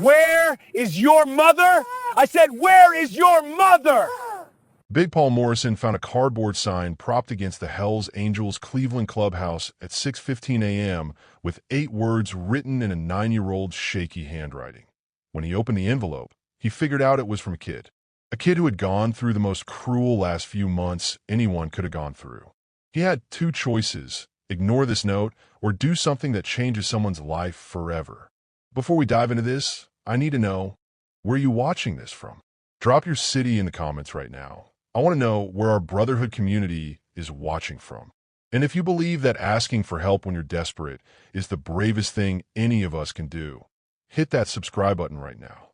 Where is your mother? I said, where is your mother? Big Paul Morrison found a cardboard sign propped against the Hells Angels Cleveland clubhouse at 6:15 a.m. with 8 words written in a 9-year-old's shaky handwriting. When he opened the envelope, he figured out it was from a kid who had gone through the most cruel last few months anyone could have gone through. He had 2 choices: ignore this note or do something that changes someone's life forever. Before we dive into this, I need to know, where are you watching this from? Drop your city in the comments right now. I want to know where our Brotherhood community is watching from. And if you believe that asking for help when you're desperate is the bravest thing any of us can do, hit that subscribe button right now.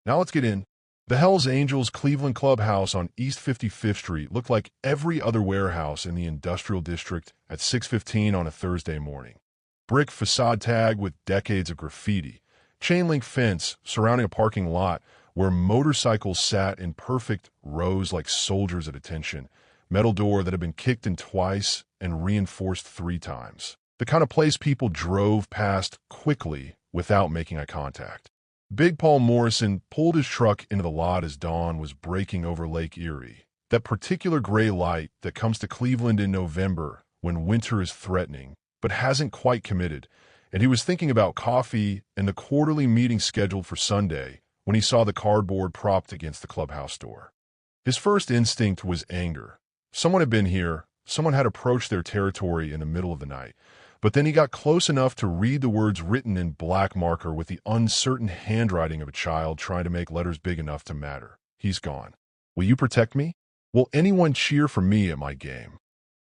Now let's get in. The Hells Angels Cleveland clubhouse on East 55th Street looked like every other warehouse in the industrial district at 6:15 on a Thursday morning. Brick facade tag with decades of graffiti, chain link fence surrounding a parking lot where motorcycles sat in perfect rows like soldiers at attention, metal door that had been kicked in twice and reinforced 3 times. The kind of place people drove past quickly without making eye contact. Big Paul Morrison pulled his truck into the lot as dawn was breaking over Lake Erie, that particular gray light that comes to Cleveland in November when winter is threatening, but hasn't quite committed, and he was thinking about coffee and the quarterly meeting scheduled for Sunday when he saw the cardboard propped against the clubhouse door. His first instinct was anger. Someone had been here, someone had approached their territory in the middle of the night, but then he got close enough to read the words written in black marker with the uncertain handwriting of a child trying to make letters big enough to matter. He's gone. Will you protect me? Will anyone cheer for me at my game?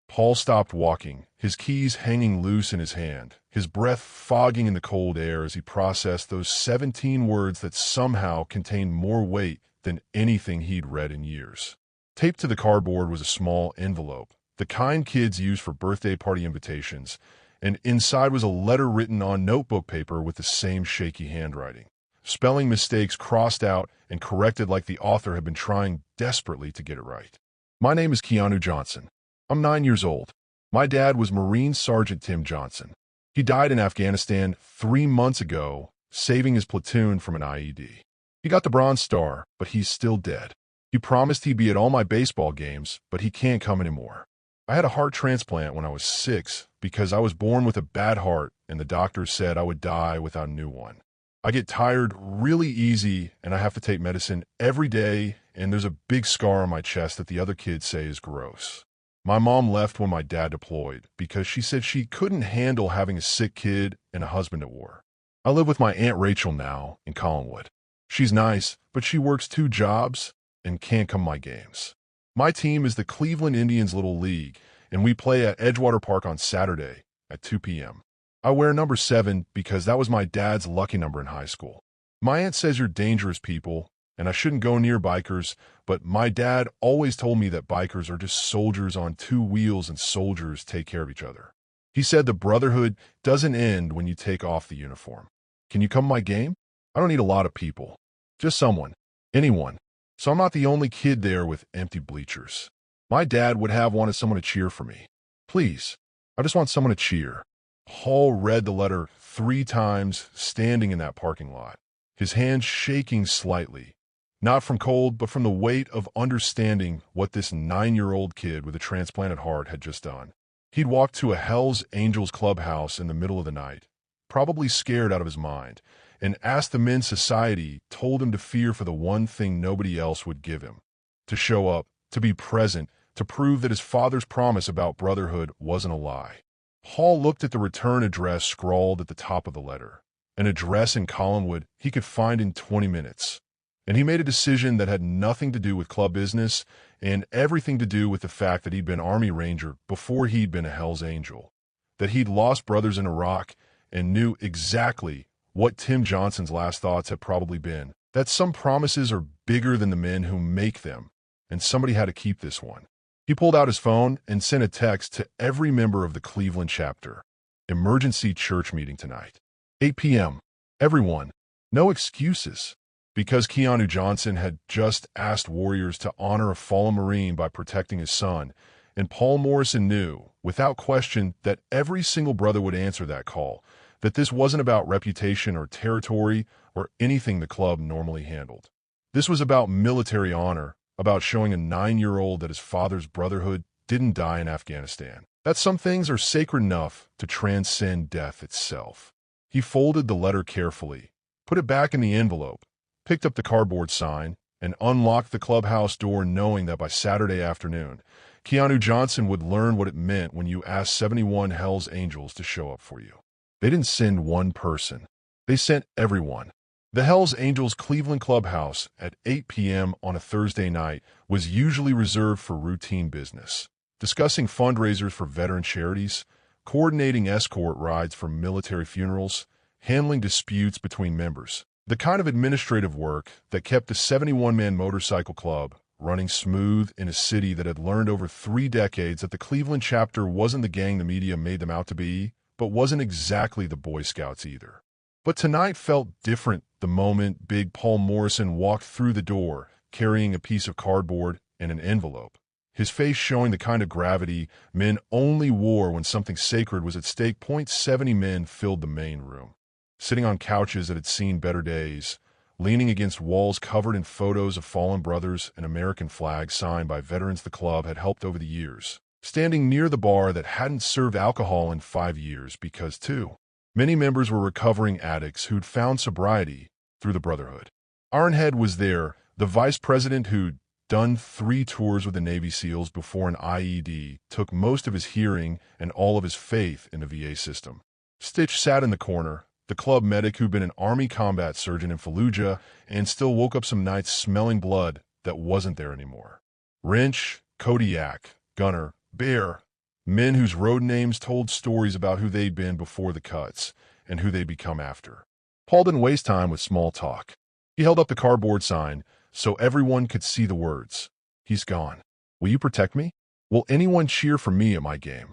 Paul stopped walking, his keys hanging loose in his hand, his breath fogging in the cold air as he processed those 17 words that somehow contained more weight than anything he'd read in years. Taped to the cardboard was a small envelope, the kind kids use for birthday party invitations, and inside was a letter written on notebook paper with the same shaky handwriting. Spelling mistakes crossed out and corrected like the author had been trying desperately to get it right. My name is Keanu Johnson. I'm 9 years old. My dad was Marine Sergeant Tim Johnson. He died in Afghanistan 3 months ago, saving his platoon from an IED. He got the Bronze Star, but he's still dead. He promised he'd be at all my baseball games, but he can't come anymore. I had a heart transplant when I was 6 because I was born with a bad heart and the doctors said I would die without a new one. I get tired really easy and I have to take medicine every day, and there's a big scar on my chest that the other kids say is gross. My mom left when my dad deployed because she said she couldn't handle having a sick kid and a husband at war. I live with my Aunt Rachel now in Collinwood. She's nice, but she works 2 jobs and can't come to my games. My team is the Cleveland Indians Little League, and we play at Edgewater Park on Saturday at 2 p.m. I wear number 7 because that was my dad's lucky number in high school. My aunt says you're dangerous people, and I shouldn't go near bikers, but my dad always told me that bikers are just soldiers on 2 wheels and soldiers take care of each other. He said the Brotherhood doesn't end when you take off the uniform. Can you come to my game? I don't need a lot of people. Just someone. Anyone. So I'm not the only kid there with empty bleachers. My dad would have wanted someone to cheer for me. Please, I just want someone to cheer. Paul read the letter 3 times standing in that parking lot, his hands shaking slightly. Not from cold, but from the weight of understanding what this 9-year-old kid with a transplanted heart had just done. He'd walked to a Hells Angels clubhouse in the middle of the night, probably scared out of his mind, and asked the men society told him to fear for the one thing nobody else would give him: to show up, to be present, to prove that his father's promise about brotherhood wasn't a lie. Paul looked at the return address scrawled at the top of the letter, an address in Collinwood he could find in 20 minutes. And he made a decision that had nothing to do with club business and everything to do with the fact that he'd been Army Ranger before he'd been a Hells Angel, that he'd lost brothers in Iraq and knew exactly what Tim Johnson's last thoughts had probably been, that some promises are bigger than the men who make them, and somebody had to keep this one. He pulled out his phone and sent a text to every member of the Cleveland chapter. Emergency church meeting tonight. 8 p.m. Everyone. No excuses. Because Keanu Johnson had just asked warriors to honor a fallen Marine by protecting his son, and Paul Morrison knew, without question, that every single brother would answer that call, that this wasn't about reputation or territory or anything the club normally handled. This was about military honor, about showing a 9-year-old that his father's Brotherhood didn't die in Afghanistan, that some things are sacred enough to transcend death itself. He folded the letter carefully, put it back in the envelope, picked up the cardboard sign, and unlocked the clubhouse door, knowing that by Saturday afternoon, Keanu Johnson would learn what it meant when you asked 71 Hells Angels to show up for you. They didn't send one person. They sent everyone. The Hells Angels Cleveland Clubhouse at 8 p.m. on a Thursday night was usually reserved for routine business, discussing fundraisers for veteran charities, coordinating escort rides for military funerals, handling disputes between members. The kind of administrative work that kept the 71-man motorcycle club running smooth in a city that had learned over 3 decades that the Cleveland chapter wasn't the gang the media made them out to be, but wasn't exactly the Boy Scouts either. But tonight felt different the moment Big Paul Morrison walked through the door, carrying a piece of cardboard and an envelope, his face showing the kind of gravity men only wore when something sacred was at stake. 70 men filled the main room, sitting on couches that had seen better days, leaning against walls covered in photos of fallen brothers and American flags signed by veterans the club had helped over the years, standing near the bar that hadn't served alcohol in 5 years because, too, many members were recovering addicts who'd found sobriety through the Brotherhood. Ironhead was there, the vice president who'd done 3 tours with the Navy SEALs before an IED took most of his hearing and all of his faith in the VA system. Stitch sat in the corner, the club medic who'd been an Army combat surgeon in Fallujah and still woke up some nights smelling blood that wasn't there anymore. Wrench, Kodiak, Gunner, Bear, men whose road names told stories about who they'd been before the cuts and who they'd become after. Paul didn't waste time with small talk. He held up the cardboard sign so everyone could see the words. He's gone. Will you protect me? Will anyone cheer for me at my game?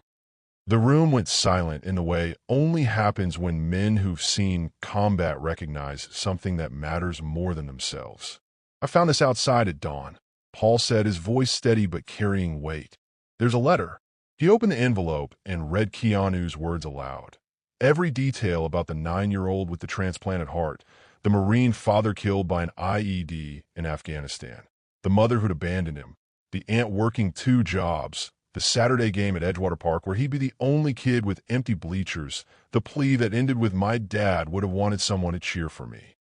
The room went silent in a way only happens when men who've seen combat recognize something that matters more than themselves. I found this outside at dawn, Paul said, his voice steady but carrying weight. There's a letter. He opened the envelope and read Keanu's words aloud. Every detail about the 9-year-old with the transplanted heart, the Marine father killed by an IED in Afghanistan, the mother who'd abandoned him, the aunt working 2 jobs, the Saturday game at Edgewater Park where he'd be the only kid with empty bleachers, the plea that ended with my dad would have wanted someone to cheer for me.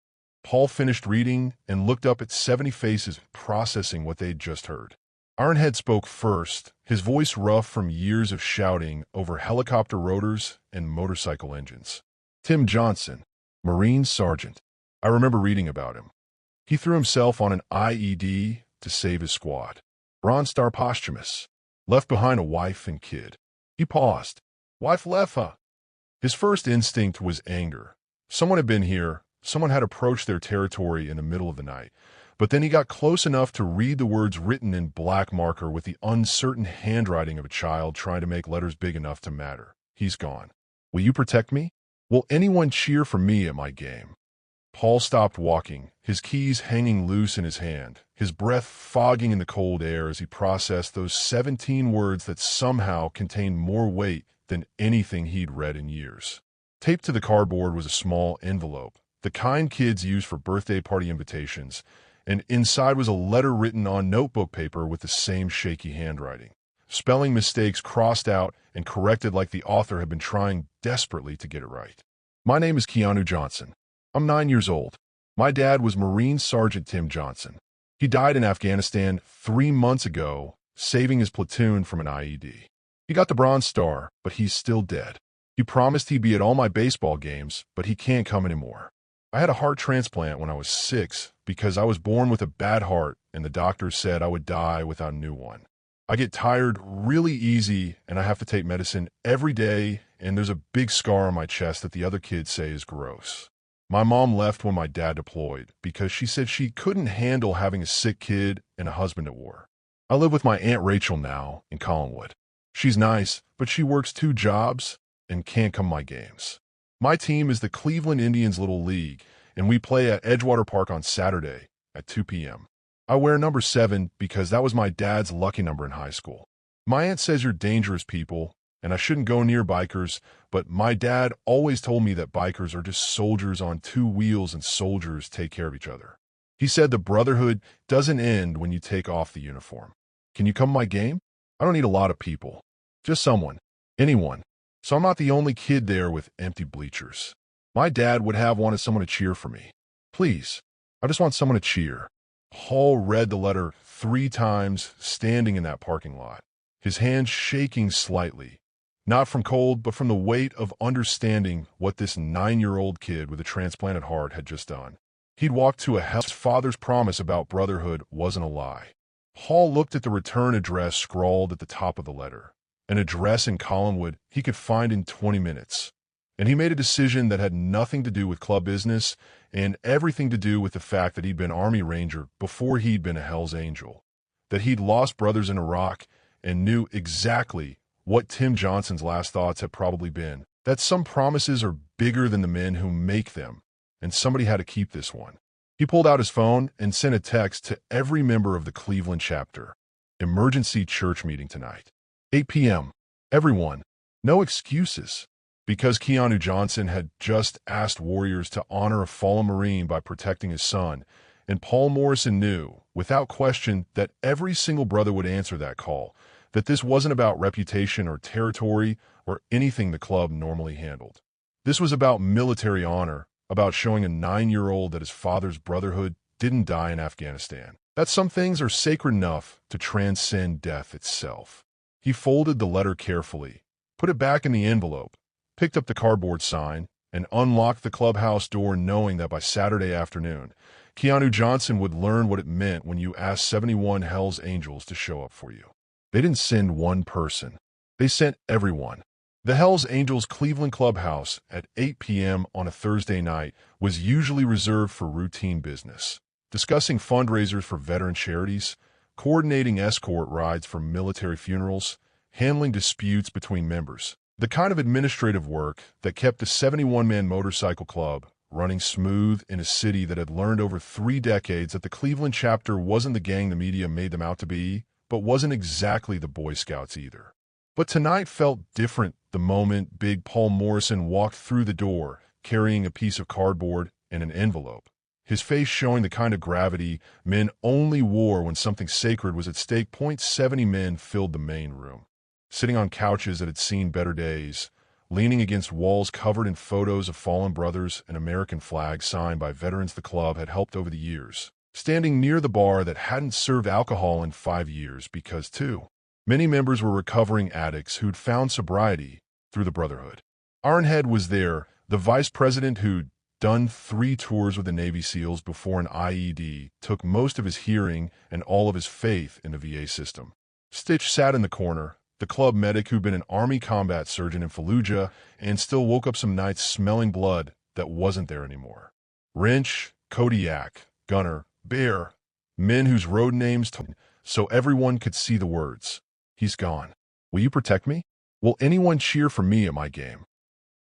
Paul finished reading and looked up at 70 faces processing what they'd just heard. Ironhead spoke first, his voice rough from years of shouting over helicopter rotors and motorcycle engines. Tim Johnson, Marine Sergeant. I remember reading about him. He threw himself on an IED to save his squad. Bronze Star posthumous. Left behind a wife and kid. He paused. Wife left, huh? His first instinct was anger. Someone had been here. Someone had approached their territory in the middle of the night. But then he got close enough to read the words written in black marker with the uncertain handwriting of a child trying to make letters big enough to matter. He's gone. Will you protect me? Will anyone cheer for me at my game? Paul stopped walking, his keys hanging loose in his hand, his breath fogging in the cold air as he processed those 17 words that somehow contained more weight than anything he'd read in years. Taped to the cardboard was a small envelope, the kind kids use for birthday party invitations, and inside was a letter written on notebook paper with the same shaky handwriting. Spelling mistakes crossed out and corrected like the author had been trying desperately to get it right. My name is Keanu Johnson. I'm 9 years old. My dad was Marine Sergeant Tim Johnson. He died in Afghanistan 3 months ago, saving his platoon from an IED. He got the Bronze Star, but he's still dead. He promised he'd be at all my baseball games, but he can't come anymore. I had a heart transplant when I was 6 because I was born with a bad heart and the doctors said I would die without a new one. I get tired really easy and I have to take medicine every day, and there's a big scar on my chest that the other kids say is gross. My mom left when my dad deployed because she said she couldn't handle having a sick kid and a husband at war. I live with my Aunt Rachel now in Collinwood. She's nice, but she works 2 jobs and can't come to my games. My team is the Cleveland Indians Little League, and we play at Edgewater Park on Saturday at 2 p.m. I wear number 7 because that was my dad's lucky number in high school. My aunt says you're dangerous people, and I shouldn't go near bikers, but my dad always told me that bikers are just soldiers on two wheels and soldiers take care of each other. He said the Brotherhood doesn't end when you take off the uniform. Can you come to my game? I don't need a lot of people. Just someone. Anyone. So I'm not the only kid there with empty bleachers. My dad would have wanted someone to cheer for me. Please. I just want someone to cheer. Paul read the letter 3 times, standing in that parking lot, his hands shaking slightly, not from cold, but from the weight of understanding what this 9-year-old kid with a transplanted heart had just done. He'd walked to a hell's father's promise about Brotherhood wasn't a lie. Paul looked at the return address scrawled at the top of the letter, an address in Collinwood he could find in 20 minutes. And he made a decision that had nothing to do with club business and everything to do with the fact that he'd been Army Ranger before he'd been a Hell's Angel, that he'd lost brothers in Iraq and knew exactly what Tim Johnson's last thoughts had probably been, that some promises are bigger than the men who make them, and somebody had to keep this one. He pulled out his phone and sent a text to every member of the Cleveland chapter. Emergency church meeting tonight. 8 p.m. Everyone. No excuses. Because Keanu Johnson had just asked warriors to honor a fallen Marine by protecting his son, and Paul Morrison knew, without question, that every single brother would answer that call, that this wasn't about reputation or territory or anything the club normally handled. This was about military honor, about showing a 9-year-old that his father's Brotherhood didn't die in Afghanistan, that some things are sacred enough to transcend death itself. He folded the letter carefully, put it back in the envelope, picked up the cardboard sign, and unlocked the clubhouse door knowing that by Saturday afternoon, Keanu Johnson would learn what it meant when you asked 71 Hell's Angels to show up for you. They didn't send one person. They sent everyone. The Hell's Angels Cleveland Clubhouse at 8 p.m. on a Thursday night was usually reserved for routine business, discussing fundraisers for veteran charities, coordinating escort rides for military funerals, handling disputes between members. The kind of administrative work that kept the 71-man motorcycle club running smooth in a city that had learned over 3 decades that the Cleveland chapter wasn't the gang the media made them out to be, but wasn't exactly the Boy Scouts either. But tonight felt different the moment Big Paul Morrison walked through the door, carrying a piece of cardboard and an envelope, his face showing the kind of gravity men only wore when something sacred was at stake. 70 men filled the main room, sitting on couches that had seen better days, leaning against walls covered in photos of fallen brothers and American flags signed by veterans the club had helped over the years, standing near the bar that hadn't served alcohol in 5 years because, too, many members were recovering addicts who'd found sobriety through the Brotherhood. Ironhead was there, the vice president who'd done 3 tours with the Navy SEALs before an IED took most of his hearing and all of his faith in the VA system. Stitch sat in the corner, the club medic who'd been an Army combat surgeon in Fallujah and still woke up some nights smelling blood that wasn't there anymore. Wrench, Kodiak, Gunner, Bear, men whose road names so everyone could see the words. He's gone. Will you protect me? Will anyone cheer for me at my game?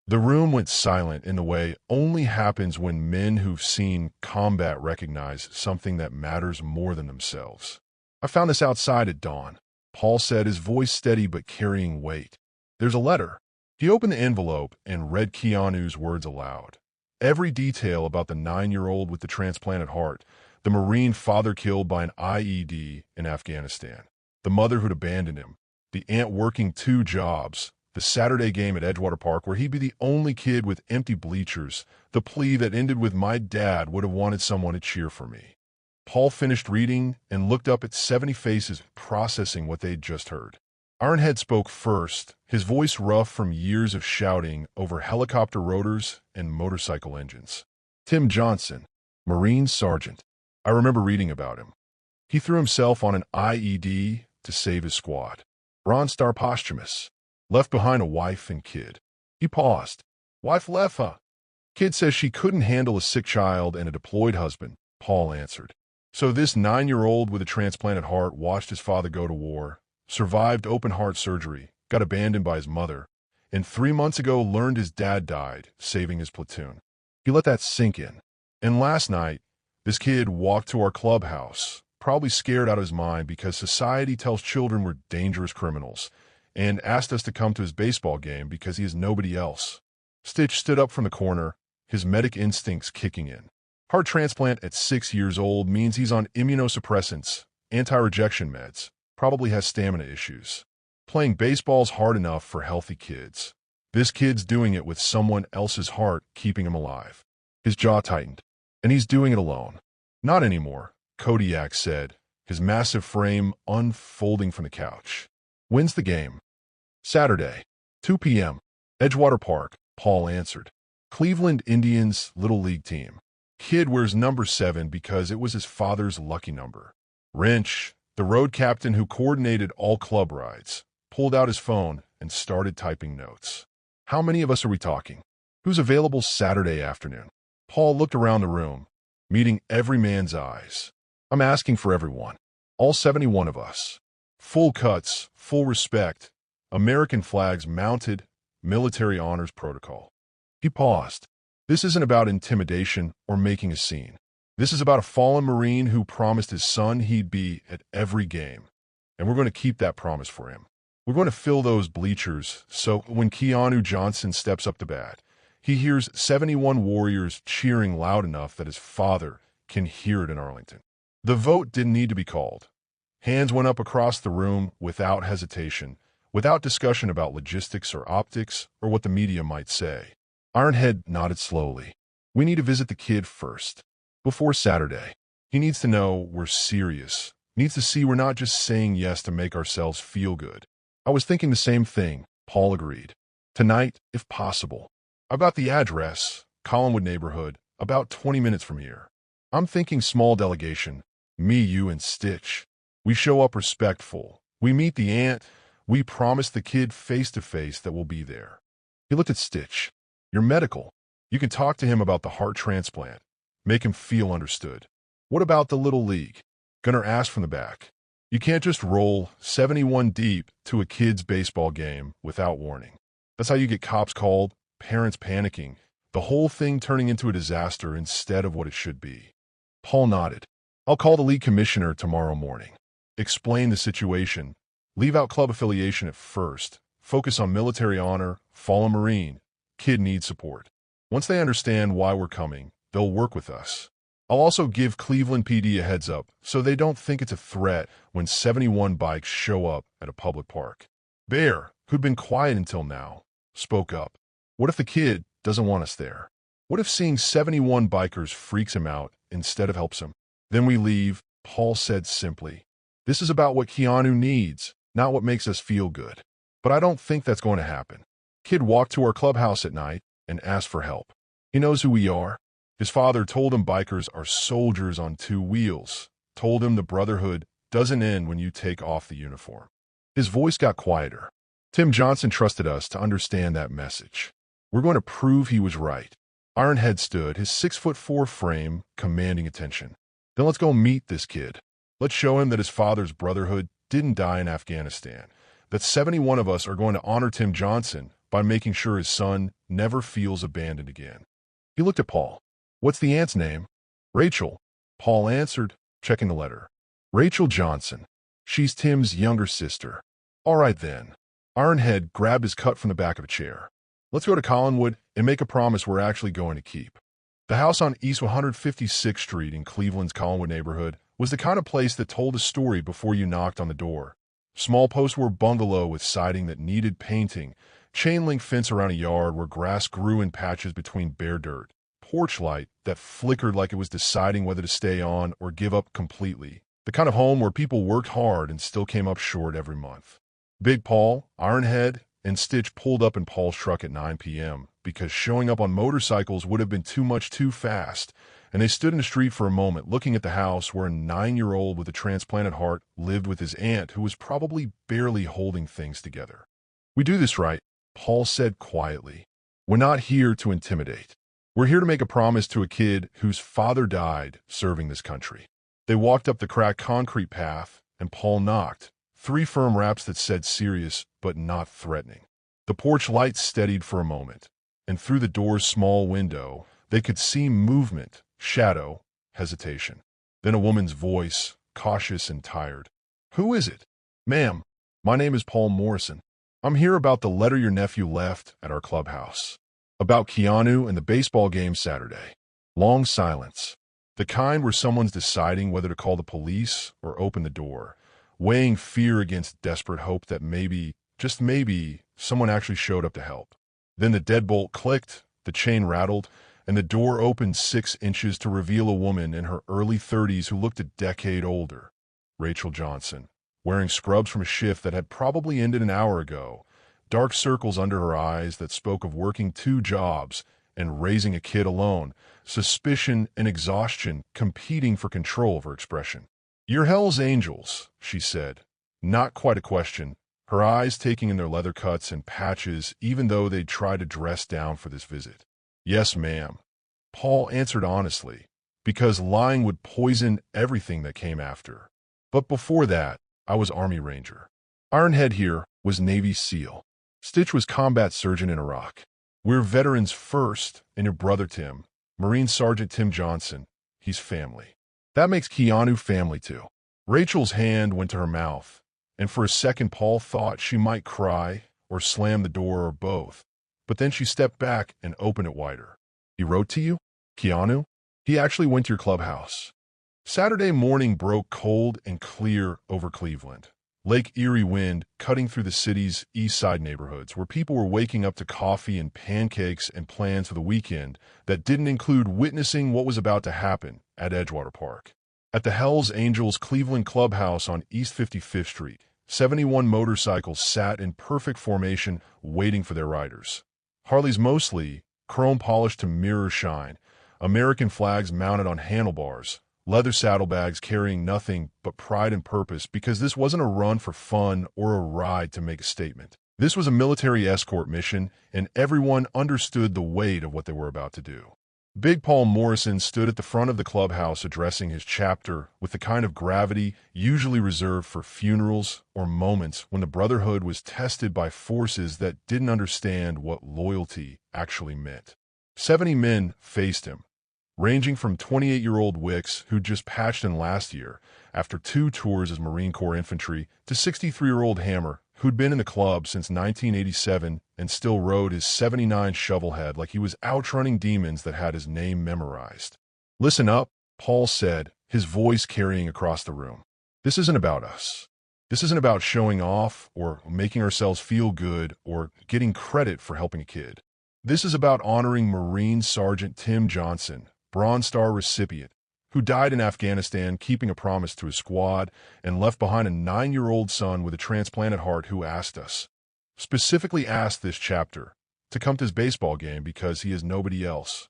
The room went silent in the way only happens when men who've seen combat recognize something that matters more than themselves. I found this outside at dawn, Paul said, his voice steady but carrying weight. There's a letter. He opened the envelope and read Keanu's words aloud. Every detail about the 9-year-old with the transplanted heart, the Marine father killed by an IED in Afghanistan, the mother who'd abandoned him, the aunt working 2 jobs, the Saturday game at Edgewater Park where he'd be the only kid with empty bleachers, the plea that ended with my dad would have wanted someone to cheer for me. Paul finished reading and looked up at 70 faces processing what they'd just heard. Ironhead spoke first, his voice rough from years of shouting over helicopter rotors and motorcycle engines. Tim Johnson, Marine Sergeant. I remember reading about him. He threw himself on an IED to save his squad. Bronze Star posthumous. Left behind a wife and kid. He paused. Wife left, huh? Kid says she couldn't handle a sick child and a deployed husband, Paul answered. So this 9-year-old with a transplanted heart watched his father go to war, survived open heart surgery, got abandoned by his mother, and 3 months ago learned his dad died, saving his platoon. He let that sink in. And last night, this kid walked to our clubhouse, probably scared out of his mind because society tells children we're dangerous criminals, and asked us to come to his baseball game because he has nobody else. Stitch stood up from the corner, his medic instincts kicking in. Heart transplant at 6 years old means he's on immunosuppressants, anti-rejection meds, probably has stamina issues. Playing baseball's hard enough for healthy kids. This kid's doing it with someone else's heart keeping him alive. His jaw tightened. And he's doing it alone. Not anymore, Kodiak said, his massive frame unfolding from the couch. When's the game? Saturday, 2 p.m. Edgewater Park, Paul answered. Cleveland Indians Little League team. Kid wears number 7 because it was his father's lucky number. Wrench, the road captain who coordinated all club rides, pulled out his phone and started typing notes. How many of us are we talking? Who's available Saturday afternoon? Paul looked around the room, meeting every man's eyes. I'm asking for everyone. All 71 of us. Full cuts, full respect, American flags mounted, military honors protocol. He paused. This isn't about intimidation or making a scene. This is about a fallen Marine who promised his son he'd be at every game. And we're going to keep that promise for him. We're going to fill those bleachers so when Keanu Johnson steps up to bat, he hears 71 Warriors cheering loud enough that his father can hear it in Arlington. The vote didn't need to be called. Hands went up across the room without hesitation, without discussion about logistics or optics or what the media might say. Ironhead nodded slowly. We need to visit the kid first. Before Saturday. He needs to know we're serious. Needs to see we're not just saying yes to make ourselves feel good. I was thinking the same thing, Paul agreed. Tonight, if possible. I've got the address, Collinwood neighborhood, about 20 minutes from here. I'm thinking small delegation, me, you, and Stitch. We show up respectful. We meet the aunt. We promise the kid face-to-face that we'll be there. He looked at Stitch. You're medical. You can talk to him about the heart transplant. Make him feel understood. What about the Little League? Gunnar asked from the back. You can't just roll 71 deep to a kid's baseball game without warning. That's how you get cops called, parents panicking, the whole thing turning into a disaster instead of what it should be. Paul nodded. I'll call the league commissioner tomorrow morning. Explain the situation. Leave out club affiliation at first. Focus on military honor, fallen Marine. Kid needs support. Once they understand why we're coming, they'll work with us. I'll also give Cleveland PD a heads up so they don't think it's a threat when 71 bikes show up at a public park. Bear, who'd been quiet until now, spoke up. What if the kid doesn't want us there? What if seeing 71 bikers freaks him out instead of helps him? Then we leave, Paul said simply. This is about what Keanu needs, not what makes us feel good. But I don't think that's going to happen. Kid walked to our clubhouse at night and asked for help. He knows who we are. His father told him bikers are soldiers on 2 wheels, told him the Brotherhood doesn't end when you take off the uniform. His voice got quieter. Tim Johnson trusted us to understand that message. We're going to prove he was right. Ironhead stood, his 6'4" frame commanding attention. Then let's go meet this kid. Let's show him that his father's Brotherhood didn't die in Afghanistan, that 71 of us are going to honor Tim Johnson by making sure his son never feels abandoned again. He looked at Paul. What's the aunt's name? Rachel. Paul answered, checking the letter. Rachel Johnson. She's Tim's younger sister. All right then. Ironhead grabbed his cut from the back of a chair. Let's go to Collinwood and make a promise we're actually going to keep. The house on East 156th Street in Cleveland's Collinwood neighborhood was the kind of place that told a story before you knocked on the door. Small post-war bungalow with siding that needed painting, chain-link fence around a yard where grass grew in patches between bare dirt, porch light that flickered like it was deciding whether to stay on or give up completely. The kind of home where people worked hard and still came up short every month. Big Paul, Ironhead, and Stitch pulled up in Paul's truck at 9 p.m. because showing up on motorcycles would have been too much too fast, and they stood in the street for a moment looking at the house where a 9-year-old with a transplanted heart lived with his aunt who was probably barely holding things together. We do this right, Paul said quietly. We're not here to intimidate. We're here to make a promise to a kid whose father died serving this country. They walked up the cracked concrete path, and Paul knocked. 3 firm raps that said serious but not threatening. The porch light steadied for a moment, and through the door's small window, they could see movement, shadow, hesitation. Then a woman's voice, cautious and tired. Who is it? Ma'am, my name is Paul Morrison. I'm here about the letter your nephew left at our clubhouse. About Keanu and the baseball game Saturday. Long silence. The kind where someone's deciding whether to call the police or open the door, weighing fear against desperate hope that maybe, just maybe, someone actually showed up to help. Then the deadbolt clicked, the chain rattled, and the door opened 6 inches to reveal a woman in her early 30s who looked a decade older. Rachel Johnson, wearing scrubs from a shift that had probably ended an hour ago, dark circles under her eyes that spoke of working 2 jobs and raising a kid alone, suspicion and exhaustion competing for control of her expression. "You're Hell's Angels," she said. Not quite a question, her eyes taking in their leather cuts and patches even though they'd tried to dress down for this visit. "Yes, ma'am," Paul answered honestly, because lying would poison everything that came after. "But before that, I was Army Ranger. Ironhead here was Navy SEAL. Stitch was combat surgeon in Iraq. We're veterans first, and your brother Tim, Marine Sergeant Tim Johnson, he's family. That makes Keanu family too." Rachel's hand went to her mouth, and for a second Paul thought she might cry or slam the door or both. But then she stepped back and opened it wider. "He wrote to you? Keanu? He actually went to your clubhouse." Saturday morning broke cold and clear over Cleveland. Lake Erie wind cutting through the city's east side neighborhoods where people were waking up to coffee and pancakes and plans for the weekend that didn't include witnessing what was about to happen at Edgewater Park. At the Hells Angels Cleveland Clubhouse on East 55th Street, 71 motorcycles sat in perfect formation waiting for their riders. Harleys mostly, chrome polished to mirror shine, American flags mounted on handlebars, leather saddlebags carrying nothing but pride and purpose, because this wasn't a run for fun or a ride to make a statement. This was a military escort mission, and everyone understood the weight of what they were about to do. Big Paul Morrison stood at the front of the clubhouse addressing his chapter with the kind of gravity usually reserved for funerals or moments when the Brotherhood was tested by forces that didn't understand what loyalty actually meant. 70 men faced him, ranging from 28-year-old Wicks, who'd just patched in last year after 2 tours as Marine Corps infantry, to 63-year-old Hammer, who'd been in the club since 1987 and still rode his 79 shovelhead like he was outrunning demons that had his name memorized. "Listen up," Paul said, his voice carrying across the room. "This isn't about us. This isn't about showing off or making ourselves feel good or getting credit for helping a kid. This is about honoring Marine Sergeant Tim Johnson, Bronze Star recipient, who died in Afghanistan keeping a promise to his squad and left behind a 9-year-old son with a transplanted heart who asked us, specifically asked this chapter, to come to his baseball game because he has nobody else."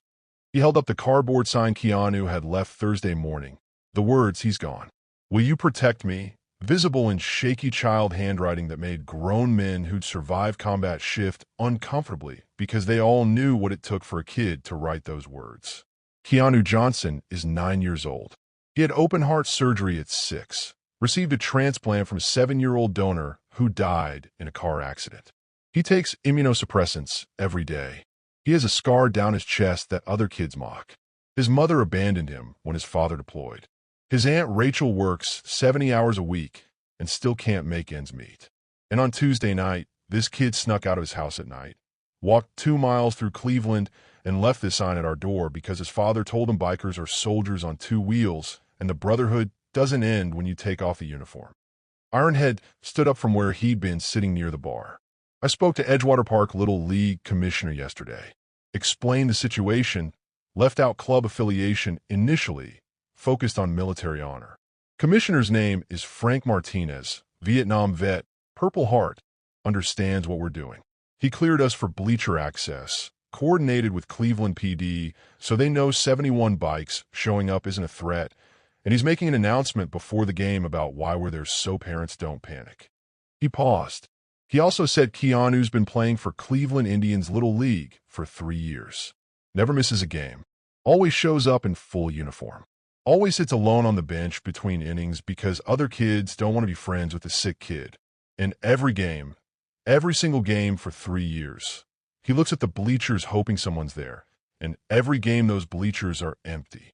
He held up the cardboard sign Keanu had left Thursday morning. The words, "He's gone. Will you protect me?" visible in shaky child handwriting that made grown men who'd survived combat shift uncomfortably because they all knew what it took for a kid to write those words. Keanu Johnson is 9 years old. He had open heart surgery at 6, received a transplant from a 7-year-old donor who died in a car accident. He takes immunosuppressants every day. He has a scar down his chest that other kids mock. His mother abandoned him when his father deployed. His Aunt Rachel works 70 hours a week and still can't make ends meet. And on Tuesday night, this kid snuck out of his house at night, walked 2 miles through Cleveland, and left this sign at our door because his father told him bikers are soldiers on 2 wheels and the Brotherhood doesn't end when you take off the uniform. Ironhead stood up from where he'd been sitting near the bar. "I spoke to Edgewater Park Little League Commissioner yesterday, explained the situation, left out club affiliation initially, focused on military honor. Commissioner's name is Frank Martinez, Vietnam vet, Purple Heart, understands what we're doing. He cleared us for bleacher access, coordinated with Cleveland PD, so they know 71 bikes showing up isn't a threat, and he's making an announcement before the game about why we're there so parents don't panic." He paused. He also said Keanu's been playing for Cleveland Indians Little League for 3 years. Never misses a game. Always shows up in full uniform. Always sits alone on the bench between innings because other kids don't want to be friends with the sick kid. And every game, every single game for 3 years, he looks at the bleachers hoping someone's there, and every game those bleachers are empty.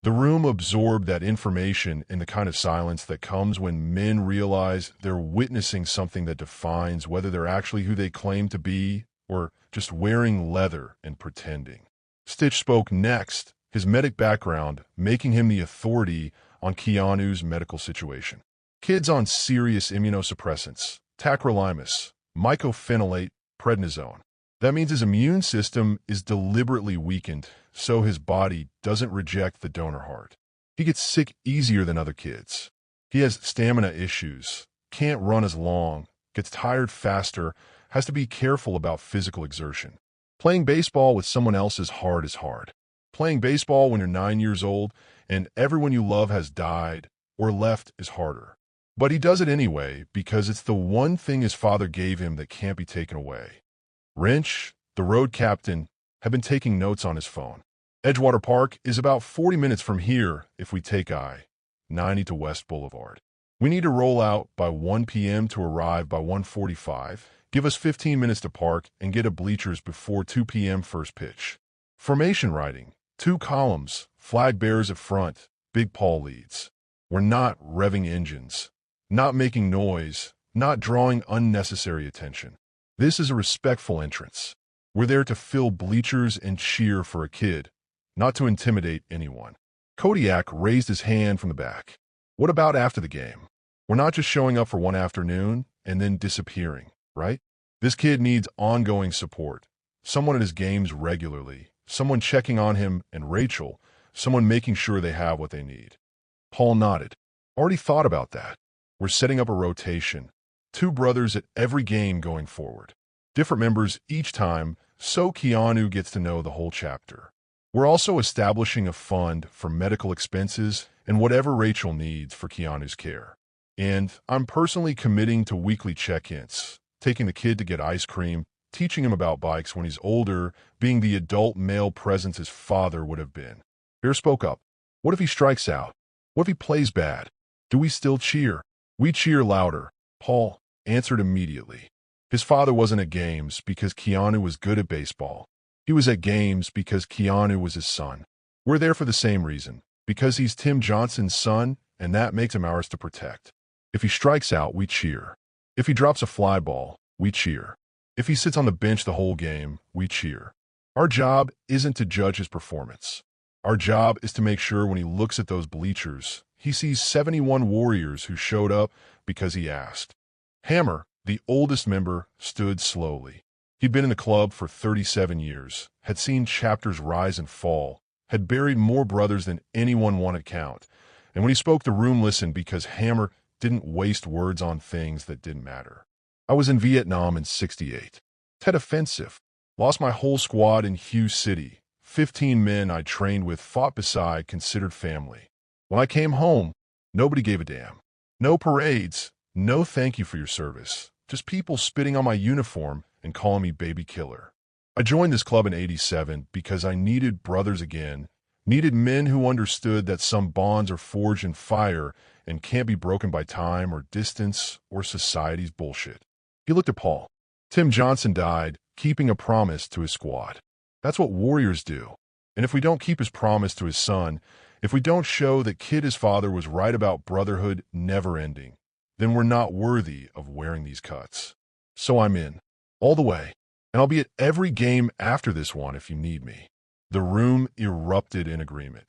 The room absorbed that information in the kind of silence that comes when men realize they're witnessing something that defines whether they're actually who they claim to be or just wearing leather and pretending. Stitch spoke next, his medic background making him the authority on Keanu's medical situation. Kids on serious immunosuppressants, tacrolimus, mycophenolate, prednisone. That means his immune system is deliberately weakened so his body doesn't reject the donor heart. He gets sick easier than other kids. He has stamina issues, can't run as long, gets tired faster, has to be careful about physical exertion. Playing baseball with someone else is hard. Playing baseball when you're 9 years old and everyone you love has died or left is harder. But he does it anyway because it's the one thing his father gave him that can't be taken away. Wrench, the road captain, had been taking notes on his phone. Edgewater Park is about 40 minutes from here if we take I-90 to West Boulevard. We need to roll out by 1 p.m. to arrive by 1:45. Give us 15 minutes to park and get at bleachers before 2 p.m. first pitch. Formation writing, 2 columns, flag bearers at front, Big Paul leads. We're not revving engines, not making noise, not drawing unnecessary attention. This is a respectful entrance. We're there to fill bleachers and cheer for a kid, not to intimidate anyone. Kodiak raised his hand from the back. What about after the game? We're not just showing up for one afternoon and then disappearing, right? This kid needs ongoing support. Someone at his games regularly, someone checking on him and Rachel, someone making sure they have what they need. Paul nodded. Already thought about that. We're setting up a rotation. 2 brothers at every game going forward. Different members each time, so Keanu gets to know the whole chapter. We're also establishing a fund for medical expenses and whatever Rachel needs for Keanu's care. And I'm personally committing to weekly check-ins, taking the kid to get ice cream, teaching him about bikes when he's older, being the adult male presence his father would have been. Bear spoke up. What if he strikes out? What if he plays bad? Do we still cheer? We cheer louder. Paul answered immediately. His father wasn't at games because Keanu was good at baseball. He was at games because Keanu was his son. We're there for the same reason, because he's Tim Johnson's son, and that makes him ours to protect. If he strikes out, we cheer. If he drops a fly ball, we cheer. If he sits on the bench the whole game, we cheer. Our job isn't to judge his performance. Our job is to make sure when he looks at those bleachers, he sees 71 Warriors who showed up because he asked. Hammer, the oldest member, stood slowly. He'd been in the club for 37 years, had seen chapters rise and fall, had buried more brothers than anyone wanted to count, and when he spoke the room listened because Hammer didn't waste words on things that didn't matter. I was in Vietnam in '68. Tet offensive. Lost my whole squad in Hughes City. 15 men I trained with fought beside, considered family. When I came home, nobody gave a damn. No parades, no thank you for your service. Just people spitting on my uniform and calling me baby killer. I joined this club in '87 because I needed brothers again, needed men who understood that some bonds are forged in fire and can't be broken by time or distance or society's bullshit. He looked at Paul. Tim Johnson died, keeping a promise to his squad. That's what Warriors do. And if we don't keep his promise to his son, if we don't show that kid his father was right about brotherhood never ending, then we're not worthy of wearing these cuts. So I'm in, all the way, and I'll be at every game after this one if you need me. The room erupted in agreement.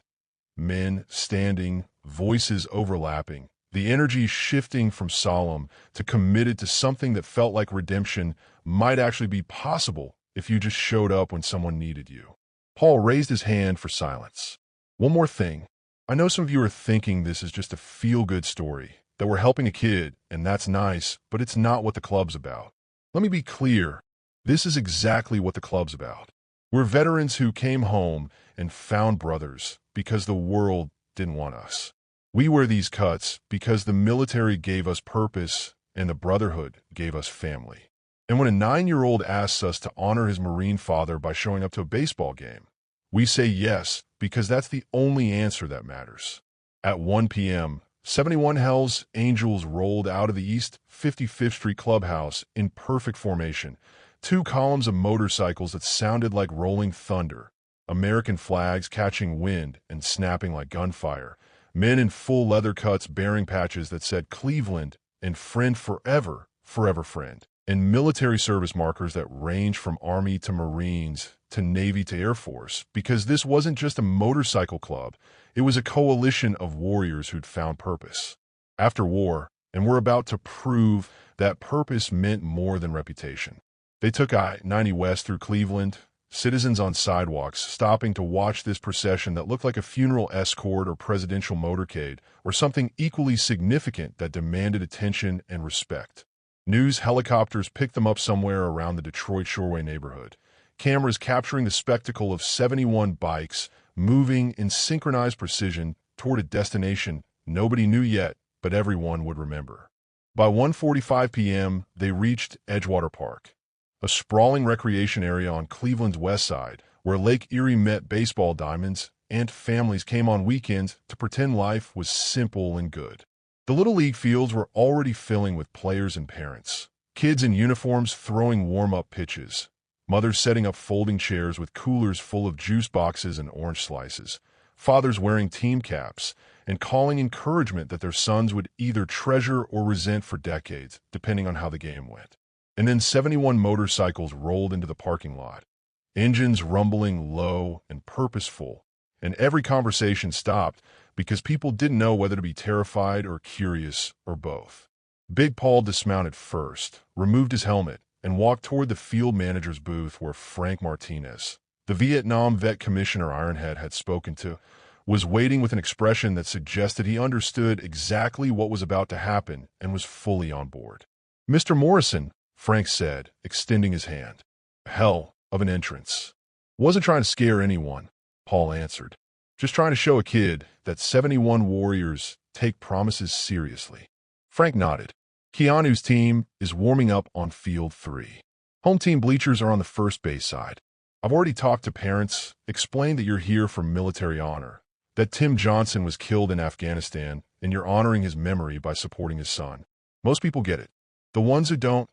Men standing, voices overlapping, the energy shifting from solemn to committed to something that felt like redemption might actually be possible if you just showed up when someone needed you. Paul raised his hand for silence. One more thing. I know some of you are thinking this is just a feel-good story, that we're helping a kid, and that's nice, but it's not what the club's about. Let me be clear. This is exactly what the club's about. We're veterans who came home and found brothers because the world didn't want us. We wear these cuts because the military gave us purpose and the Brotherhood gave us family. And when a 9-year-old asks us to honor his Marine father by showing up to a baseball game, we say yes because that's the only answer that matters. At 1 p.m., 71 Hells Angels rolled out of the East 55th Street clubhouse in perfect formation, 2 columns of motorcycles that sounded like rolling thunder. American flags catching wind and snapping like gunfire, men in full leather cuts bearing patches that said Cleveland and Friend Forever, Forever Friend, and military service markers that range from Army to Marines to Navy to Air Force, because this wasn't just a motorcycle club, it was a coalition of warriors who'd found purpose. After war, and we're about to prove that purpose meant more than reputation. They took I-90 west through Cleveland, citizens on sidewalks stopping to watch this procession that looked like a funeral escort or presidential motorcade, or something equally significant that demanded attention and respect. News helicopters picked them up somewhere around the Detroit Shoreway neighborhood, cameras capturing the spectacle of 71 bikes moving in synchronized precision toward a destination nobody knew yet, but everyone would remember. By 1:45 p.m., they reached Edgewater Park, a sprawling recreation area on Cleveland's west side, where Lake Erie met baseball diamonds and families came on weekends to pretend life was simple and good. The Little League fields were already filling with players and parents, kids in uniforms throwing warm-up pitches, mothers setting up folding chairs with coolers full of juice boxes and orange slices, fathers wearing team caps and calling encouragement that their sons would either treasure or resent for decades, depending on how the game went. And then 71 motorcycles rolled into the parking lot, engines rumbling low and purposeful, and every conversation stopped because people didn't know whether to be terrified or curious or both. Big Paul dismounted first, removed his helmet, and walked toward the field manager's booth where Frank Martinez, the Vietnam vet commissioner Ironhead had spoken to, was waiting with an expression that suggested he understood exactly what was about to happen and was fully on board. "Mr. Morrison," Frank said, extending his hand. "Hell of an entrance." "Wasn't trying to scare anyone," Paul answered. "Just trying to show a kid that 71 warriors take promises seriously." Frank nodded. "Keanu's team is warming up on Field 3. Home team bleachers are on the first base side. I've already talked to parents, explained that you're here for military honor, that Tim Johnson was killed in Afghanistan, and you're honoring his memory by supporting his son. Most people get it. The ones who don't,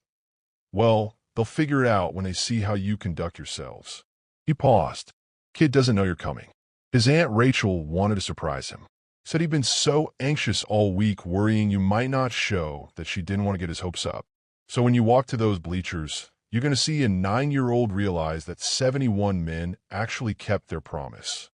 well, they'll figure it out when they see how you conduct yourselves." He paused. "Kid doesn't know you're coming." His Aunt Rachel wanted to surprise him. Said he'd been so anxious all week, worrying you might not show, that she didn't want to get his hopes up. So when you walk to those bleachers, you're going to see a 9-year-old realize that 71 men actually kept their promise.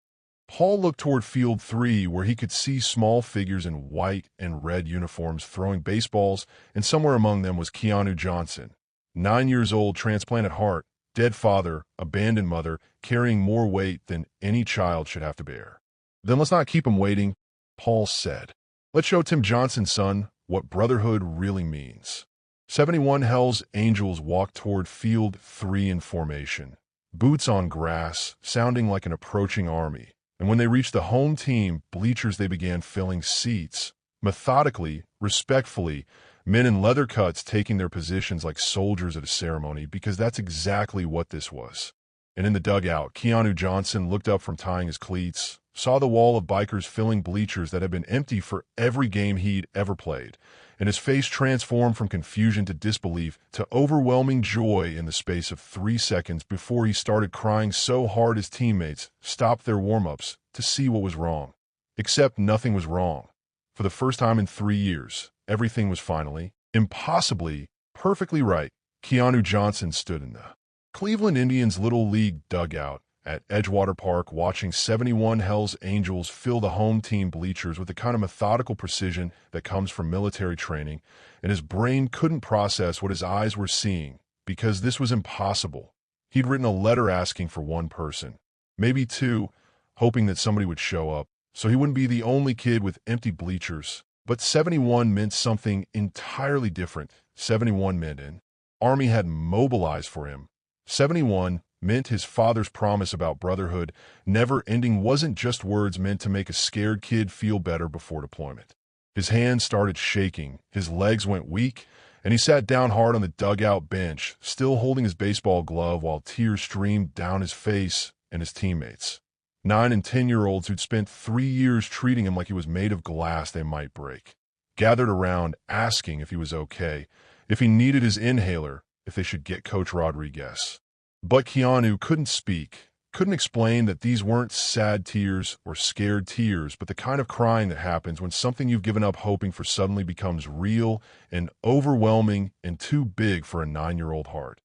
Paul looked toward Field 3, where he could see small figures in white and red uniforms throwing baseballs, and somewhere among them was Keanu Johnson, 9 years old, transplant at heart, dead father, abandoned mother, carrying more weight than any child should have to bear. "Then let's not keep him waiting," Paul said. "Let's show Tim Johnson's son what brotherhood really means." 71 Hell's Angels walked toward Field 3 in formation, boots on grass, sounding like an approaching army. And when they reached the home team bleachers, they began filling seats, methodically, respectfully, men in leather cuts taking their positions like soldiers at a ceremony, because that's exactly what this was. And in the dugout, Keanu Johnson looked up from tying his cleats, saw the wall of bikers filling bleachers that had been empty for every game he'd ever played, and his face transformed from confusion to disbelief to overwhelming joy in the space of 3 seconds before he started crying so hard his teammates stopped their warm-ups to see what was wrong. Except nothing was wrong. For the first time in 3 years, everything was finally, impossibly, perfectly right. Keanu Johnson stood in the Cleveland Indians Little League dugout at Edgewater Park, watching 71 Hell's Angels fill the home team bleachers with the kind of methodical precision that comes from military training, and his brain couldn't process what his eyes were seeing, because this was impossible. He'd written a letter asking for one person, maybe 2, hoping that somebody would show up, so he wouldn't be the only kid with empty bleachers. But 71 meant something entirely different. 71 meant an army had mobilized for him. 71 meant his father's promise about brotherhood never ending wasn't just words meant to make a scared kid feel better before deployment. His hands started shaking, his legs went weak, and he sat down hard on the dugout bench, still holding his baseball glove while tears streamed down his face and his teammates. 9 and 10-year-olds who'd spent 3 years treating him like he was made of glass they might break, gathered around asking if he was okay, if he needed his inhaler, if they should get Coach Rodriguez. But Keanu couldn't speak, couldn't explain that these weren't sad tears or scared tears, but the kind of crying that happens when something you've given up hoping for suddenly becomes real and overwhelming and too big for a 9-year-old heart,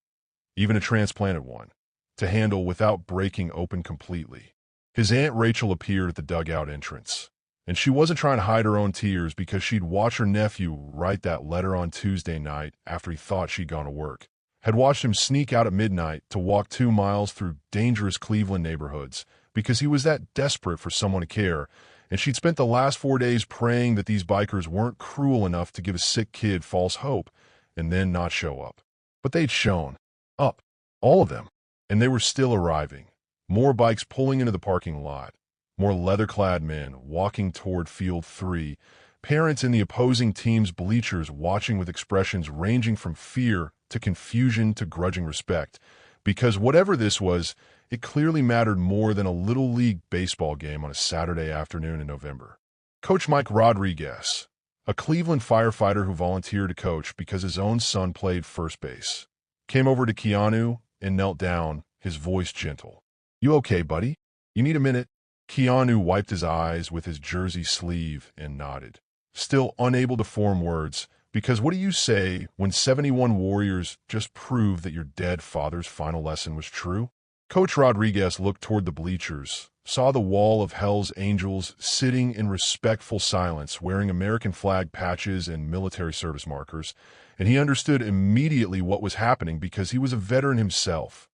even a transplanted one, to handle without breaking open completely. His Aunt Rachel appeared at the dugout entrance, and she wasn't trying to hide her own tears because she'd watched her nephew write that letter on Tuesday night after he thought she'd gone to work, had watched him sneak out at midnight to walk 2 miles through dangerous Cleveland neighborhoods because he was that desperate for someone to care, and she'd spent the last 4 days praying that these bikers weren't cruel enough to give a sick kid false hope and then not show up. But they'd shown up, all of them, and they were still arriving. More bikes pulling into the parking lot, more leather-clad men walking toward Field 3, parents in the opposing team's bleachers watching with expressions ranging from fear to confusion to grudging respect, because whatever this was, it clearly mattered more than a Little League baseball game on a Saturday afternoon in November. Coach Mike Rodriguez, a Cleveland firefighter who volunteered to coach because his own son played first base, came over to Keanu and knelt down, his voice gentle. "You okay, buddy? You need a minute?" Keanu wiped his eyes with his jersey sleeve and nodded, still unable to form words, because what do you say when 71 Warriors just proved that your dead father's final lesson was true? Coach Rodriguez looked toward the bleachers, saw the wall of Hell's Angels sitting in respectful silence, wearing American flag patches and military service markers, and he understood immediately what was happening because he was a veteran himself.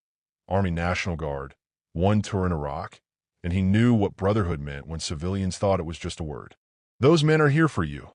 Army National Guard, one tour in Iraq, and he knew what Brotherhood meant when civilians thought it was just a word. "Those men are here for you,"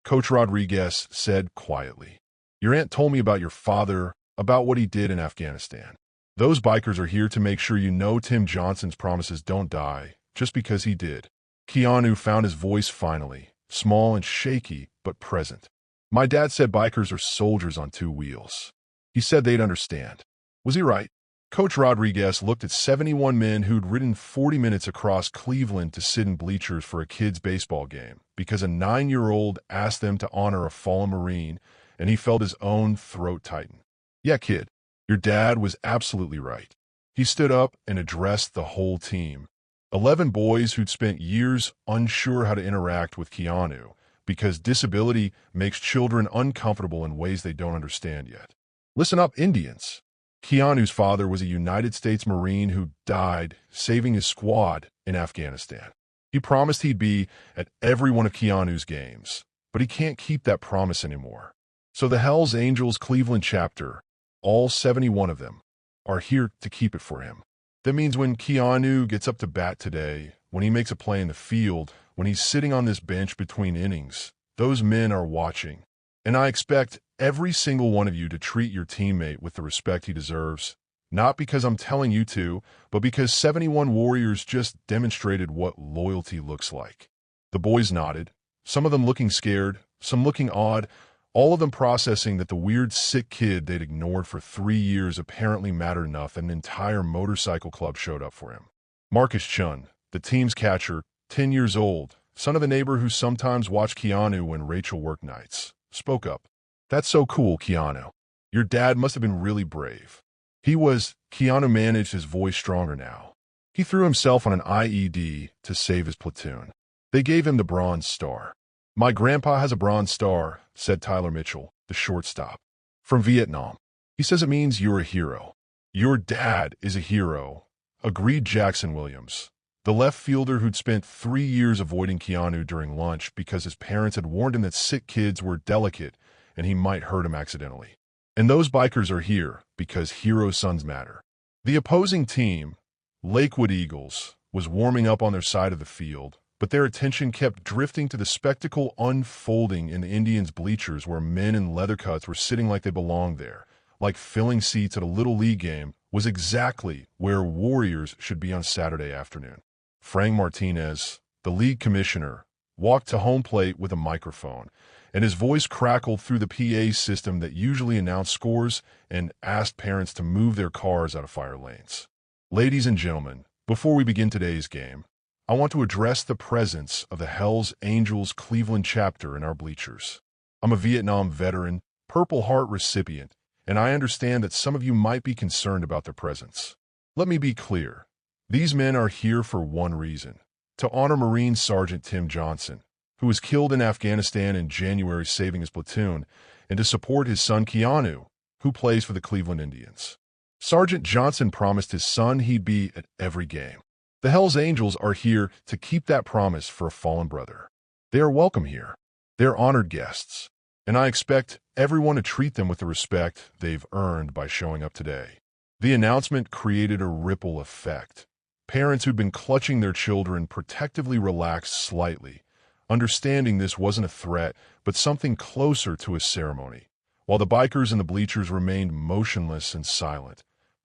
Coach Rodriguez said quietly. "Your aunt told me about your father, about what he did in Afghanistan. Those bikers are here to make sure you know Tim Johnson's promises don't die, just because he did." Keanu found his voice finally, small and shaky, but present. "My dad said bikers are soldiers on 2 wheels. He said they'd understand. Was he right?" Coach Rodriguez looked at 71 men who'd ridden 40 minutes across Cleveland to sit in bleachers for a kid's baseball game because a 9-year-old asked them to honor a fallen Marine, and he felt his own throat tighten. "Yeah, kid, your dad was absolutely right." He stood up and addressed the whole team. 11 boys who'd spent years unsure how to interact with Keanu because disability makes children uncomfortable in ways they don't understand yet. "Listen up, Indians. Keanu's father was a United States Marine who died saving his squad in Afghanistan. He promised he'd be at every one of Keanu's games, but he can't keep that promise anymore. So the Hells Angels Cleveland chapter, all 71 of them, are here to keep it for him. That means when Keanu gets up to bat today, when he makes a play in the field, when he's sitting on this bench between innings, those men are watching. And I expect every single one of you to treat your teammate with the respect he deserves, not because I'm telling you to, but because 71 Warriors just demonstrated what loyalty looks like." The boys nodded, some of them looking scared, some looking odd, all of them processing that the weird sick kid they'd ignored for 3 years apparently mattered enough that an entire motorcycle club showed up for him. Marcus Chun, the team's catcher, 10 years old, son of a neighbor who sometimes watched Keanu when Rachel worked nights, spoke up. "That's so cool, Keanu. Your dad must have been really brave." Keanu managed his voice stronger now. He threw himself on an IED to save his platoon. They gave him the Bronze Star. "My grandpa has a Bronze Star," said Tyler Mitchell, the shortstop, from Vietnam. "He says it means you're a hero." "Your dad is a hero," agreed Jackson Williams, the left fielder who'd spent 3 years avoiding Keanu during lunch because his parents had warned him that sick kids were delicate and he might hurt him accidentally. "And those bikers are here because hero sons matter." The opposing team, Lakewood Eagles, was warming up on their side of the field, but their attention kept drifting to the spectacle unfolding in the Indians' bleachers where men in leather cuts were sitting like they belonged there, like filling seats at a Little League game was exactly where Warriors should be on Saturday afternoon. Frank Martinez, the league commissioner, walked to home plate with a microphone, and his voice crackled through the PA system that usually announced scores and asked parents to move their cars out of fire lanes. "Ladies and gentlemen, before we begin today's game, I want to address the presence of the Hells Angels Cleveland chapter in our bleachers. I'm a Vietnam veteran, Purple Heart recipient, and I understand that some of you might be concerned about their presence. Let me be clear. These men are here for one reason: to honor Marine Sergeant Tim Johnson, who was killed in Afghanistan in January saving his platoon, and to support his son Keanu, who plays for the Cleveland Indians. Sergeant Johnson promised his son he'd be at every game. The Hells Angels are here to keep that promise for a fallen brother. They are welcome here. They are honored guests, and I expect everyone to treat them with the respect they've earned by showing up today. The announcement created a ripple effect. Parents who'd been clutching their children protectively relaxed slightly, understanding this wasn't a threat, but something closer to a ceremony, while the bikers in the bleachers remained motionless and silent,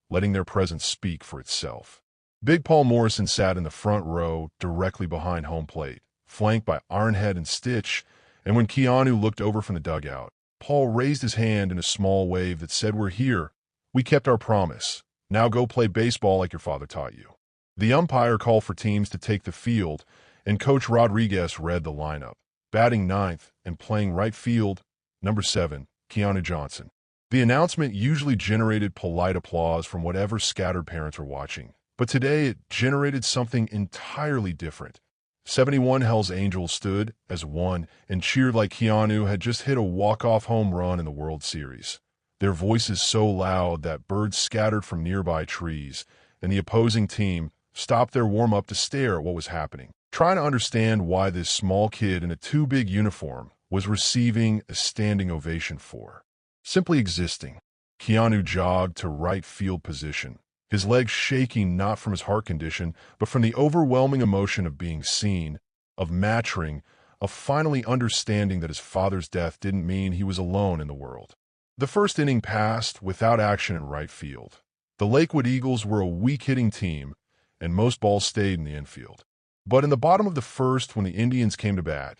letting their presence speak for itself. Big Paul Morrison sat in the front row, directly behind home plate, flanked by Ironhead and Stitch, and when Keanu looked over from the dugout, Paul raised his hand in a small wave that said, "We're here. We kept our promise. Now go play baseball like your father taught you." The umpire called for teams to take the field, and Coach Rodriguez read the lineup. Batting ninth and playing right field, number 7, Keanu Johnson. The announcement usually generated polite applause from whatever scattered parents were watching, but today it generated something entirely different. 71 Hells Angels stood as one and cheered like Keanu had just hit a walk-off home run in the World Series. Their voices so loud that birds scattered from nearby trees, and the opposing team stopped their warm-up to stare at what was happening, trying to understand why this small kid in a too-big uniform was receiving a standing ovation for. Simply existing. Keanu jogged to right field position, his legs shaking not from his heart condition, but from the overwhelming emotion of being seen, of maturing, of finally understanding that his father's death didn't mean he was alone in the world. The first inning passed without action in right field. The Lakewood Eagles were a weak-hitting team, and most balls stayed in the infield. But in the bottom of the first, when the Indians came to bat,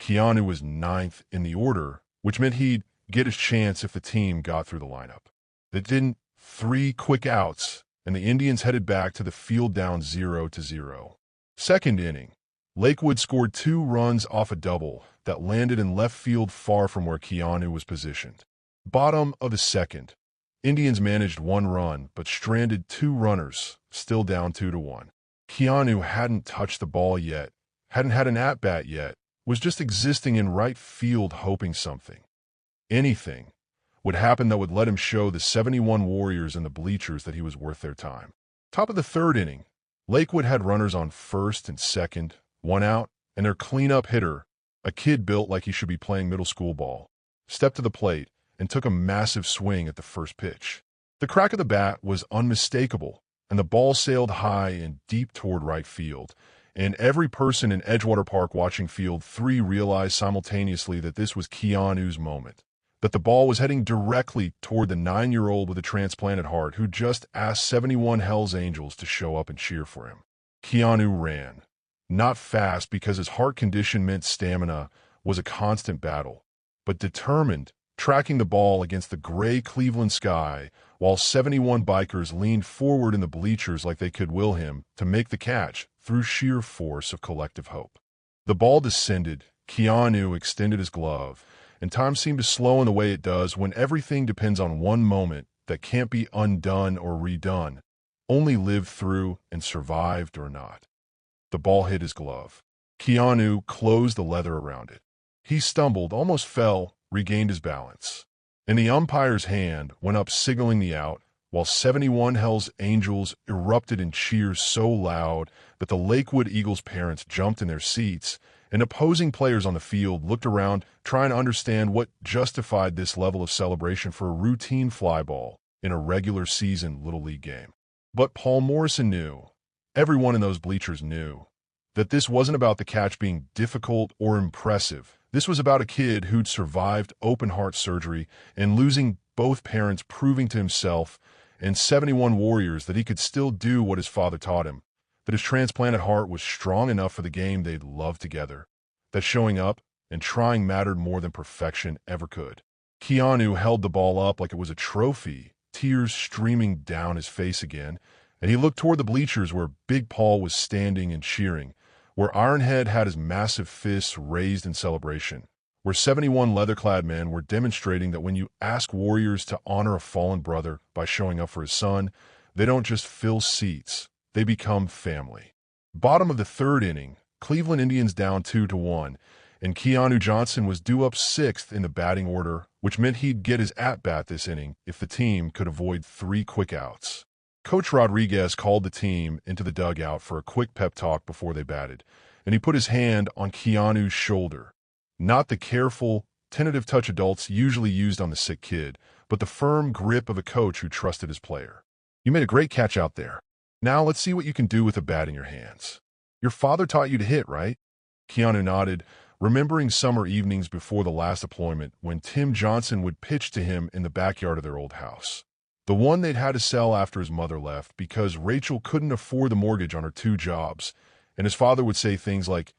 Keanu was 9th in the order, which meant he'd get his chance if the team got through the lineup. That didn't. 3 quick outs, and the Indians headed back to the field down 0-0. Second inning, Lakewood scored 2 runs off a double that landed in left field far from where Keanu was positioned. Bottom of the second, Indians managed 1 run, but stranded 2 runners, still down 2-1. Keanu hadn't touched the ball yet, hadn't had an at-bat yet, was just existing in right field hoping something, anything, would happen that would let him show the 71 Warriors in the bleachers that he was worth their time. Top of the third inning, Lakewood had runners on first and second, 1 out, and their cleanup hitter, a kid built like he should be playing middle school ball, stepped to the plate and took a massive swing at the first pitch. The crack of the bat was unmistakable, and the ball sailed high and deep toward right field, and every person in Edgewater Park watching Field 3 realized simultaneously that this was Keanu's moment, that the ball was heading directly toward the 9-year-old with a transplanted heart who just asked 71 Hells Angels to show up and cheer for him. Keanu ran. Not fast because his heart condition meant stamina was a constant battle, but determined, tracking the ball against the gray Cleveland sky, while 71 bikers leaned forward in the bleachers like they could will him to make the catch through sheer force of collective hope. The ball descended, Keanu extended his glove, and time seemed to slow in the way it does when everything depends on one moment that can't be undone or redone, only lived through and survived or not. The ball hit his glove. Keanu closed the leather around it. He stumbled, almost fell, regained his balance, and the umpire's hand went up signaling the out, while 71 Hells Angels erupted in cheers so loud that the Lakewood Eagles parents jumped in their seats, and opposing players on the field looked around trying to understand what justified this level of celebration for a routine fly ball in a regular season Little League game. But Paul Morrison knew, everyone in those bleachers knew, that this wasn't about the catch being difficult or impressive. This was about a kid who'd survived open-heart surgery and losing both parents, proving to himself and 71 Warriors that he could still do what his father taught him, that his transplanted heart was strong enough for the game they'd love together, that showing up and trying mattered more than perfection ever could. Keanu held the ball up like it was a trophy, tears streaming down his face again, and he looked toward the bleachers where Big Paul was standing and cheering, where Ironhead had his massive fists raised in celebration, where 71 leather-clad men were demonstrating that when you ask Warriors to honor a fallen brother by showing up for his son, they don't just fill seats, they become family. Bottom of the third inning, Cleveland Indians down 2-1, and Keanu Johnson was due up sixth in the batting order, which meant he'd get his at-bat this inning if the team could avoid 3 quick outs. Coach Rodriguez called the team into the dugout for a quick pep talk before they batted, and he put his hand on Keanu's shoulder. Not the careful, tentative touch adults usually used on the sick kid, but the firm grip of a coach who trusted his player. "You made a great catch out there. Now let's see what you can do with a bat in your hands. Your father taught you to hit, right?" Keanu nodded, remembering summer evenings before the last deployment when Tim Johnson would pitch to him in the backyard of their old house. The one they'd had to sell after his mother left because Rachel couldn't afford the mortgage on her 2 jobs, and his father would say things like,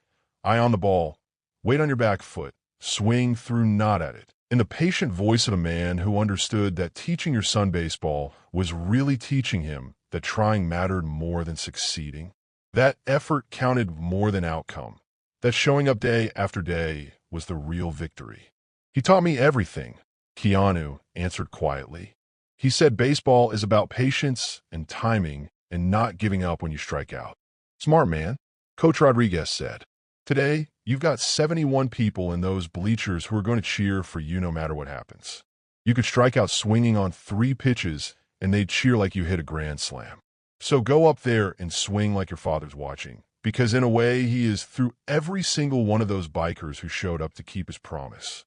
"Eye on the ball, wait on your back foot, swing through, not at it," in the patient voice of a man who understood that teaching your son baseball was really teaching him that trying mattered more than succeeding. That effort counted more than outcome. That showing up day after day was the real victory. "He taught me everything," Keanu answered quietly. He said baseball is about patience and timing and not giving up when you strike out. "Smart man," Coach Rodriguez said. "Today, you've got 71 people in those bleachers who are going to cheer for you no matter what happens. You could strike out swinging on 3 pitches and they'd cheer like you hit a grand slam. So go up there and swing like your father's watching, because in a way he is through every single one of those bikers who showed up to keep his promise."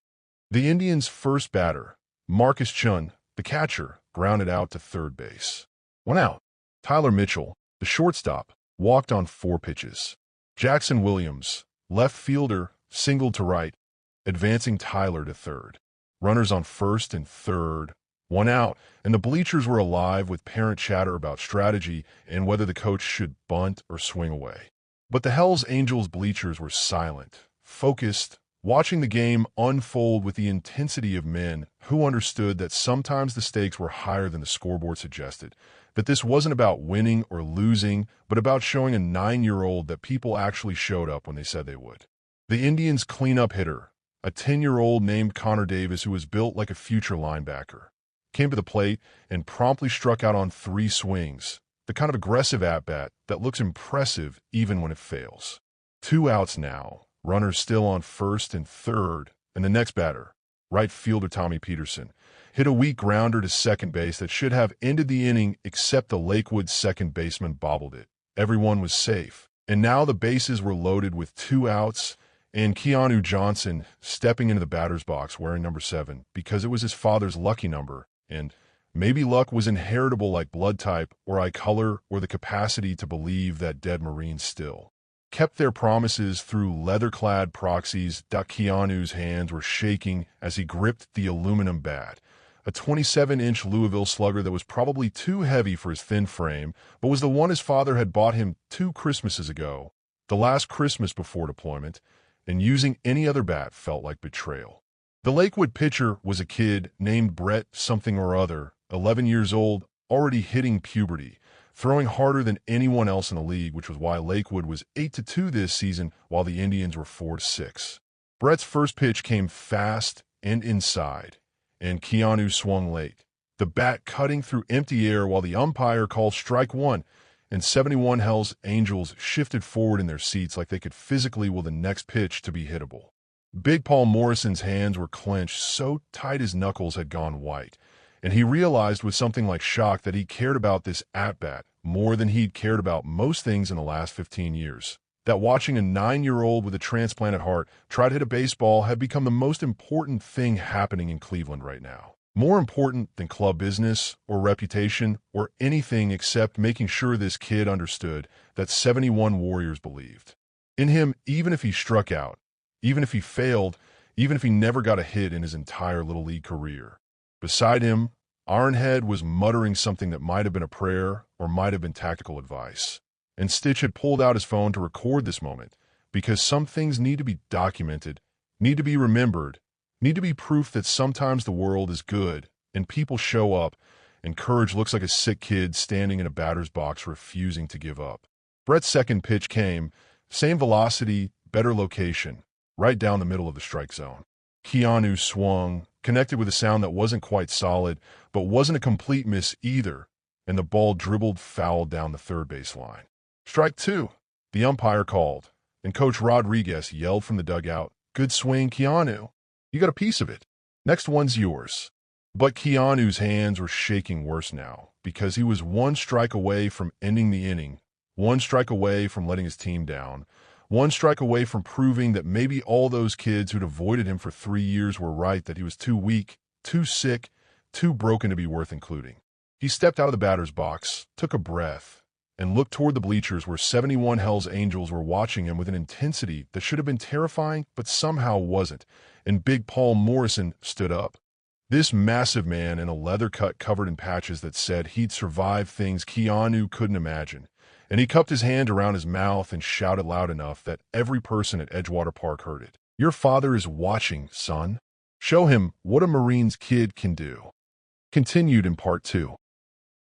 The Indians' first batter, Marcus Chun, the catcher, grounded out to third base. 1 out. Tyler Mitchell, the shortstop, walked on 4 pitches. Jackson Williams, left fielder, singled to right, advancing Tyler to third. Runners on first and third, 1 out, and the bleachers were alive with parent chatter about strategy and whether the coach should bunt or swing away. But the Hells Angels bleachers were silent, focused, watching the game unfold with the intensity of men who understood that sometimes the stakes were higher than the scoreboard suggested, that this wasn't about winning or losing, but about showing a 9-year-old that people actually showed up when they said they would. The Indians' cleanup hitter, a 10-year-old named Connor Davis who was built like a future linebacker, came to the plate and promptly struck out on 3 swings, the kind of aggressive at-bat that looks impressive even when it fails. 2 outs now. Runners still on first and third, and the next batter, right fielder Tommy Peterson, hit a weak grounder to second base that should have ended the inning except the Lakewood second baseman bobbled it. Everyone was safe, and now the bases were loaded with 2 outs, and Keanu Johnson stepping into the batter's box wearing number 7 because it was his father's lucky number, and maybe luck was inheritable like blood type or eye color or the capacity to believe that dead Marines still kept their promises through leather-clad proxies. Keanu's hands were shaking as he gripped the aluminum bat, a 27-inch Louisville Slugger that was probably too heavy for his thin frame, but was the one his father had bought him 2 Christmases ago, the last Christmas before deployment, and using any other bat felt like betrayal. The Lakewood pitcher was a kid named Brett something or other, 11 years old, already hitting puberty, throwing harder than anyone else in the league, which was why Lakewood was 8-2 this season while the Indians were 4-6. Brett's first pitch came fast and inside, and Keanu swung late, the bat cutting through empty air while the umpire called strike 1, and 71 Hells Angels shifted forward in their seats like they could physically will the next pitch to be hittable. Big Paul Morrison's hands were clenched so tight his knuckles had gone white, and he realized with something like shock that he cared about this at-bat more than he'd cared about most things in the last 15 years. That watching a 9-year-old with a transplanted heart try to hit a baseball had become the most important thing happening in Cleveland right now. More important than club business or reputation or anything except making sure this kid understood that 71 Warriors believed in him even if he struck out, even if he failed, even if he never got a hit in his entire Little League career. Beside him, Ironhead was muttering something that might have been a prayer or might have been tactical advice. And Stitch had pulled out his phone to record this moment because some things need to be documented, need to be remembered, need to be proof that sometimes the world is good and people show up and courage looks like a sick kid standing in a batter's box refusing to give up. Brett's second pitch came, same velocity, better location, right down the middle of the strike zone. Keanu swung, connected with a sound that wasn't quite solid, but wasn't a complete miss either, and the ball dribbled foul down the third base line. Strike two, the umpire called, and Coach Rodriguez yelled from the dugout, "Good swing, Keanu. You got a piece of it. Next one's yours." But Keanu's hands were shaking worse now, because he was one strike away from ending the inning, one strike away from letting his team down, one strike away from proving that maybe all those kids who'd avoided him for 3 years were right, that he was too weak, too sick, too broken to be worth including. He stepped out of the batter's box, took a breath, and looked toward the bleachers where 71 Hells Angels were watching him with an intensity that should have been terrifying but somehow wasn't, and Big Paul Morrison stood up. This massive man in a leather cut covered in patches that said he'd survived things Keanu couldn't imagine, and he cupped his hand around his mouth and shouted loud enough that every person at Edgewater Park heard it. "Your father is watching, son. Show him what a Marine's kid can do." Continued in Part 2.